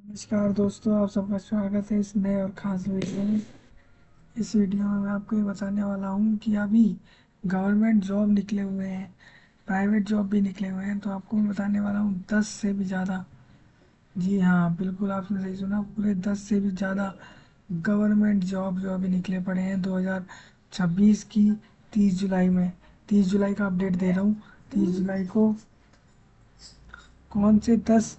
नमस्कार दोस्तों, आप सबका स्वागत है इस नए और ख़ास वीडियो में। इस वीडियो में मैं आपको ये बताने वाला हूँ कि अभी गवर्नमेंट जॉब निकले हुए हैं, प्राइवेट जॉब भी निकले हुए हैं। तो आपको मैं बताने वाला हूँ 10 से भी ज़्यादा। जी हाँ, बिल्कुल आपने सही सुना, पूरे 10 से भी ज़्यादा गवर्नमेंट जॉब जो अभी निकले पड़े हैं 2026 की 30 जुलाई में। 30 जुलाई का अपडेट दे रहा हूँ। 30 जुलाई को कौन से 10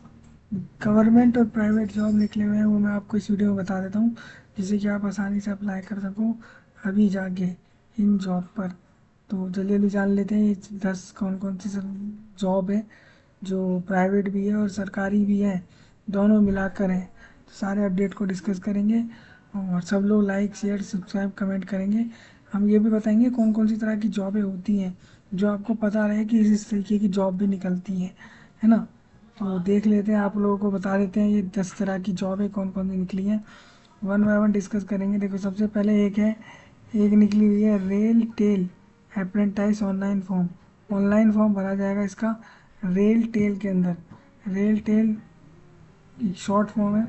गवर्नमेंट और प्राइवेट जॉब निकले हुए हैं वो मैं आपको इस वीडियो में बता देता हूँ, जिससे कि आप आसानी से अप्लाई कर सको अभी जाके इन जॉब पर। तो जल्दी जल्दी जान लेते हैं ये 10 कौन कौन सी जॉब है जो प्राइवेट भी है और सरकारी भी है, दोनों मिलाकर हैं। तो सारे अपडेट को डिस्कस करेंगे और सब लोग लाइक शेयर सब्सक्राइब कमेंट करेंगे। हम ये भी बताएंगे कौन कौन सी तरह की जॉबें होती हैं, जो आपको पता रहे कि इस तरीके की जॉब भी निकलती हैं, है ना। तो देख लेते हैं, आप लोगों को बता देते हैं ये 10 तरह की जॉब कौन कौन सी निकली हैं। वन बाय वन डिस्कस करेंगे। देखो, सबसे पहले एक निकली हुई है RailTel apprentice online form. Online form भरा जाएगा इसका रेल टेल के अंदर। रेल टेल शॉर्ट फॉर्म है।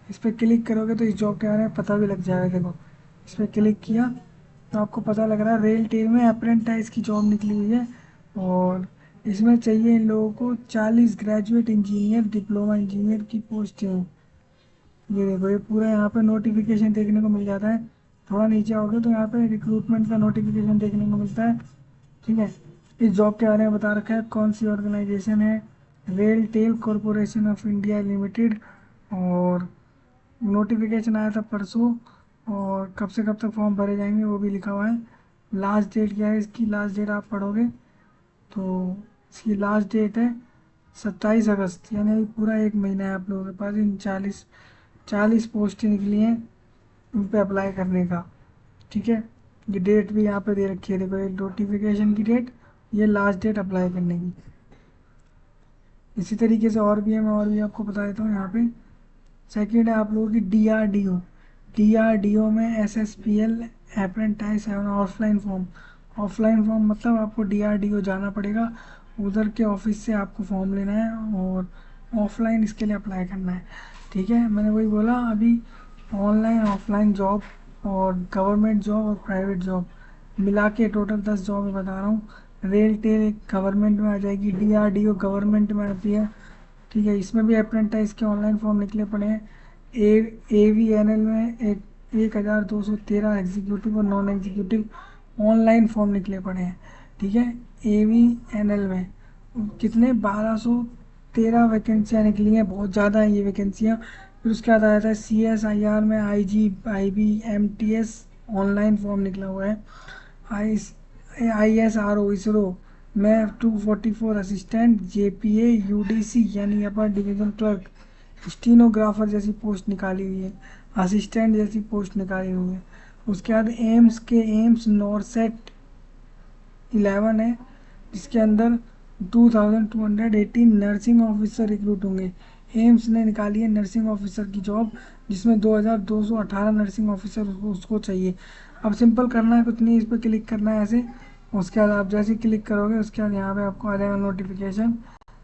इस पर क्लिक करोगे तो इस जॉब के बारे में पता भी लग जाएगा। देखो, इस पर क्लिक किया तो आपको पता लग रहा है रेल टेल में अप्रेंटाइज की जॉब निकली हुई है। और इसमें चाहिए इन लोगों को 40 ग्रेजुएट इंजीनियर डिप्लोमा इंजीनियर की पोस्ट है। ये देखो, ये पूरा यहाँ पे नोटिफिकेशन देखने को मिल जाता है। थोड़ा नीचे आओगे तो यहाँ पे रिक्रूटमेंट का नोटिफिकेशन देखने को मिलता है। ठीक है, इस जॉब के बारे में बता रखा है कौन सी ऑर्गेनाइजेशन है, RailTel Corporation of India Limited. और नोटिफिकेशन आया था परसों, और कब से कब तक फॉर्म भरे जाएंगे वो भी लिखा हुआ है। लास्ट डेट क्या है इसकी, लास्ट डेट आप पढ़ोगे तो इसकी लास्ट डेट है 27 अगस्त, यानी अभी पूरा एक महीना है आप लोगों के पास इन 40 पोस्टें निकली हैं उन पे अप्लाई करने का। ठीक है, ये डेट भी यहाँ पे दे रखी है। देखो, ये नोटिफिकेशन की डेट, ये लास्ट डेट अप्लाई करने की। इसी तरीके से और भी है, मैं और भी आपको बता देता हूँ यहाँ पे। सेकंड है आप लोगों की DRDO। DRDO में SSPL अप्रेंटाइज है ऑफलाइन फॉर्म। ऑफलाइन फॉर्म मतलब आपको DRDO जाना पड़ेगा, उधर के ऑफिस से आपको फॉर्म लेना है और ऑफलाइन इसके लिए अप्लाई करना है। ठीक है, मैंने वही बोला अभी, ऑनलाइन ऑफलाइन जॉब और गवर्नमेंट जॉब और प्राइवेट जॉब मिला के टोटल 10 जॉब मैं बता रहा हूँ। रेल टेल गवर्नमेंट में आ जाएगी, DRDO गवर्नमेंट में आती है। ठीक है, इसमें भी अप्रेंटाइज के ऑनलाइन फॉर्म निकले पड़े हैं। AVNL में 1213 एग्जीक्यूटिव और नॉन एग्जीक्यूटिव ऑनलाइन फॉर्म निकले पड़े हैं। ठीक है, AVNL में कितने 1213 वैकेंसियाँ निकली हैं, बहुत ज़्यादा हैं ये वैकेंसियाँ। फिर उसके बाद आया था CSIR में IGIB MTS ऑनलाइन फॉर्म निकला हुआ है। आई ISRO इसरो में 244 असिस्टेंट JPA UDC यानी अपर डिवीजन क्लर्क स्टीनोग्राफर जैसी पोस्ट निकाली हुई है, असिस्टेंट जैसी पोस्ट निकाली हुई है। उसके बाद एम्स नॉरसेट 11 है, जिसके अंदर 2218 नर्सिंग ऑफिसर रिक्रूट होंगे। एम्स ने निकाली है नर्सिंग ऑफिसर की जॉब, जिसमें 2218 नर्सिंग ऑफिसर उसको चाहिए। अब सिंपल करना है, कुछ नहीं, इस पर क्लिक करना है ऐसे। उसके बाद आप जैसे क्लिक करोगे उसके बाद यहाँ पे आपको आ जाएगा नोटिफिकेशन।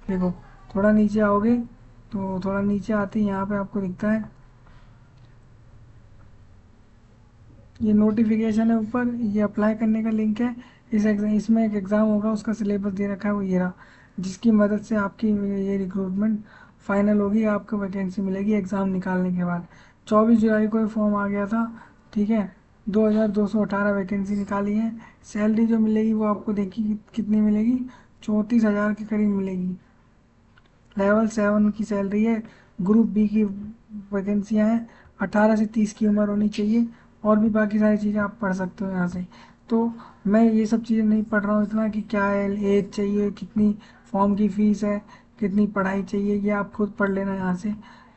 देखो, थोड़ा नीचे आओगे तो थोड़ा नीचे आते ही यहाँ पे आपको दिखता है ये नोटिफिकेशन है ऊपर, ये अप्लाई करने का लिंक है। इसमें एक एग्ज़ाम होगा, उसका सिलेबस दे रखा है, वो ये रहा, जिसकी मदद से आपकी ये रिक्रूटमेंट फाइनल होगी, आपको वैकेंसी मिलेगी एग्ज़ाम निकालने के बाद। 24 जुलाई को ये फॉर्म आ गया था। ठीक है, 2218 वैकेंसी निकाली है। सैलरी जो मिलेगी वो आपको देखिए कितनी मिलेगी, 34,000 के करीब मिलेगी। लेवल 7 की सैलरी है। ग्रुप बी की वैकेंसियाँ हैं। 18 से 30 की उम्र होनी चाहिए। और भी बाकी सारी चीज़ें आप पढ़ सकते हो यहाँ से। तो मैं ये सब चीज़ें नहीं पढ़ रहा हूँ इतना कि क्या है एज चाहिए, कितनी फॉर्म की फ़ीस है, कितनी पढ़ाई चाहिए, ये आप खुद पढ़ लेना यहाँ से।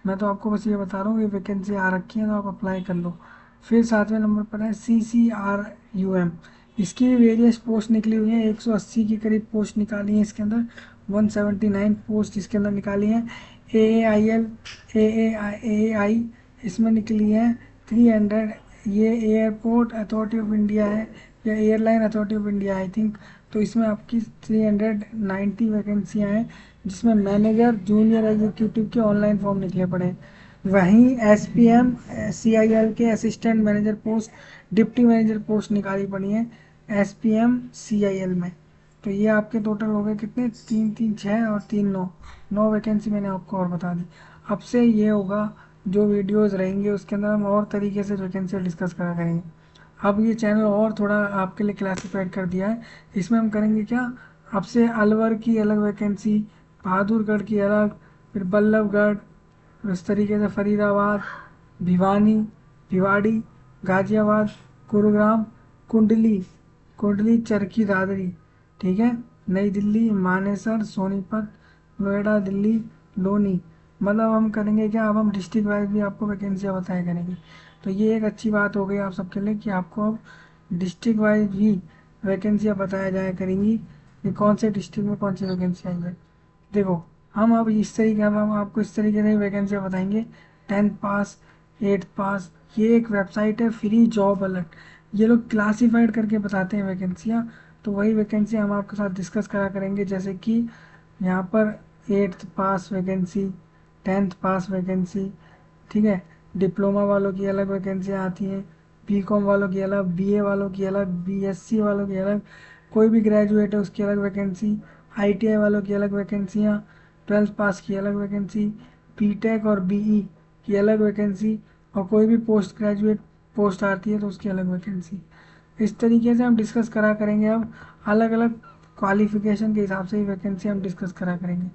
मैं तो आपको बस ये बता रहा हूँ, ये वैकेंसी आ रखी है तो आप अप्लाई कर लो। फिर 7वें नंबर पर है CCRUM। इसकी भी वेरियस पोस्ट निकली हुई हैं, 180 के करीब पोस्ट निकाली हैं इसके अंदर। 179 पोस्ट इसके अंदर निकाली हैं। AAI इसमें निकली है 300। ये एयरपोर्ट अथॉरिटी ऑफ इंडिया है या airline authority of India I think. तो इसमें आपकी 390 वैकेंसियाँ हैं, जिसमें मैनेजर जूनियर एग्जीक्यूटिव के ऑनलाइन फॉर्म निकले पड़े हैं। वहीं SPM CIL के assistant manager post, deputy manager post निकाली पड़ी है SPM CIL में। तो ये आपके टोटल हो गए कितने, 3 3 6 और 3 9 वैकेंसी मैंने आपको और बता दी। अब से ये होगा जो वीडियोस रहेंगे उसके अंदर हम और तरीके से वैकेंसी डिस्कस करा करेंगे। अब ये चैनल और थोड़ा आपके लिए क्लासिफाइड कर दिया है। इसमें हम करेंगे क्या, अब से अलवर की अलग वैकेंसी, बहादुरगढ़ की अलग, फिर बल्लभगढ़, इस तरीके से फरीदाबाद, भिवानी, भिवाड़ी, गाजियाबाद, गुरुग्राम, कुंडली, चरखी दादरी, ठीक है, नई दिल्ली, मानेसर, सोनीपत, नोएडा, दिल्ली, लोनी। मतलब हम करेंगे क्या, अब हम डिस्ट्रिक्ट वाइज भी आपको वैकेंसियाँ बताया करेंगे। तो ये एक अच्छी बात हो गई आप सबके लिए कि आपको अब डिस्ट्रिक्ट वाइज भी वैकेंसियाँ बताया जाया करेंगी कि कौन से डिस्ट्रिक्ट में कौन सी वैकेंसी आई है। देखो, हम अब इस तरीके, अब हम आपको इस तरीके से वैकेंसियाँ बताएंगे। 10th पास, 8th पास, ये एक वेबसाइट है फ्री जॉब अलर्ट, ये लोग क्लासिफाइड करके बताते हैं वैकेंसियाँ। तो वही वैकेंसियाँ हम आपके साथ डिस्कस करा करेंगे, जैसे कि यहाँ पर 8th पास वैकेंसी, 10th पास वैकेंसी, ठीक है, डिप्लोमा वालों की अलग वैकेंसियाँ आती हैं, BCom वालों की अलग, BA वालों की अलग, BSc वालों की अलग, कोई भी ग्रेजुएट है उसकी अलग वैकेंसी, ITI वालों की अलग वैकेंसियाँ, 12th पास की अलग वैकेंसी, BTech और BE की अलग वैकेंसी, और कोई भी पोस्ट ग्रेजुएट पोस्ट आती है तो उसकी अलग वैकेंसी। इस तरीके से हम डिस्कस करा करेंगे। अब अलग अलग क्वालिफिकेशन के हिसाब से ही वैकेंसी हम डिस्कस करा करेंगे।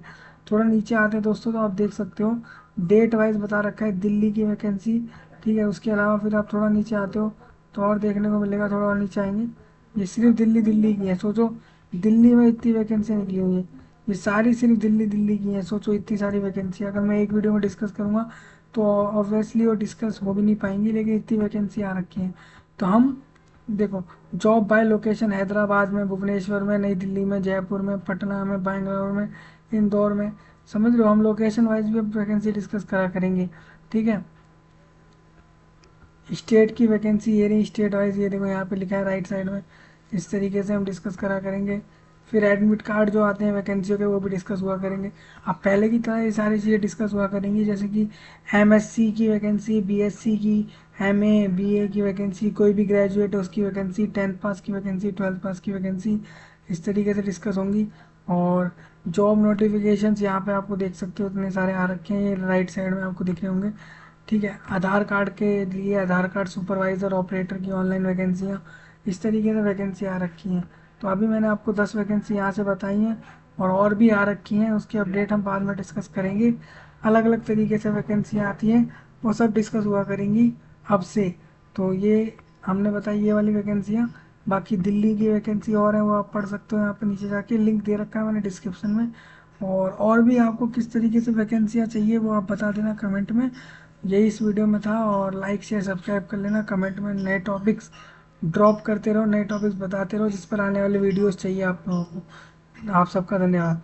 थोड़ा नीचे आते हैं दोस्तों, तो आप देख सकते हो डेट वाइज बता रखा है दिल्ली की वैकेंसी, ठीक है। उसके अलावा फिर आप थोड़ा नीचे आते हो तो और देखने को मिलेगा, थोड़ा और नीचे आएंगे, ये सिर्फ दिल्ली की है। सोचो, दिल्ली में इतनी वैकेंसी निकली हुई है, ये सारी सिर्फ दिल्ली की है। सोचो इतनी सारी वैकेंसी अगर मैं एक वीडियो में डिस्कस करूँगा तो ऑब्वियसली वो डिस्कस हो भी नहीं पाएंगी, लेकिन इतनी वैकेंसी आ रखी हैं। तो हम देखो, जॉब बाय लोकेशन हैदराबाद में, भुवनेश्वर में, नई दिल्ली में, जयपुर में, पटना में, बेंगलोर में, इंदौर में, समझ लो हम लोकेशन वाइज भी वैकेंसी डिस्कस करा करेंगे, ठीक है। स्टेट की वैकेंसी ये रही स्टेट वाइज, ये देखो यहाँ पे लिखा है राइट साइड में, इस तरीके से हम डिस्कस करा करेंगे। फिर एडमिट कार्ड जो आते हैं वैकेंसियों के वो भी डिस्कस हुआ करेंगे। अब पहले की तरह ये सारी चीज़ें डिस्कस हुआ करेंगी, जैसे कि MSc की वैकेंसी, BSc की, MA BA की वैकेंसी, कोई भी ग्रेजुएट है उसकी वैकेंसी, 10th पास की वैकेंसी, 12th पास की वैकेंसी, इस तरीके से डिस्कस होंगी। और जॉब नोटिफिकेशंस यहाँ पे आपको देख सकते हो इतने सारे आ रखे हैं, ये राइट साइड में आपको दिख रहे होंगे, ठीक है। आधार कार्ड के लिए आधार कार्ड सुपरवाइज़र ऑपरेटर की ऑनलाइन वैकेंसियाँ, इस तरीके से वैकेंसी आ रखी हैं। तो अभी मैंने आपको 10 वैकेंसी यहाँ से बताई हैं, और भी आ रखी हैं, उसकी अपडेट हम बाद में डिस्कस करेंगे। अलग अलग तरीके से वैकेंसियाँ आती हैं, वो सब डिस्कस हुआ करेंगी अब से। तो ये हमने बताई ये वाली वैकेंसियाँ। बाकी दिल्ली की वैकेंसी और है, वो आप पढ़ सकते हो, यहाँ पर नीचे जाके लिंक दे रखा है मैंने डिस्क्रिप्शन में। और भी आपको किस तरीके से वैकेंसियाँ चाहिए वो आप बता देना कमेंट में। यही इस वीडियो में था, और लाइक शेयर सब्सक्राइब कर लेना। कमेंट में नए टॉपिक्स ड्रॉप करते रहो, नए टॉपिक्स बताते रहो जिस पर आने वाले वीडियोस चाहिए आप लोगों को। आप सबका धन्यवाद।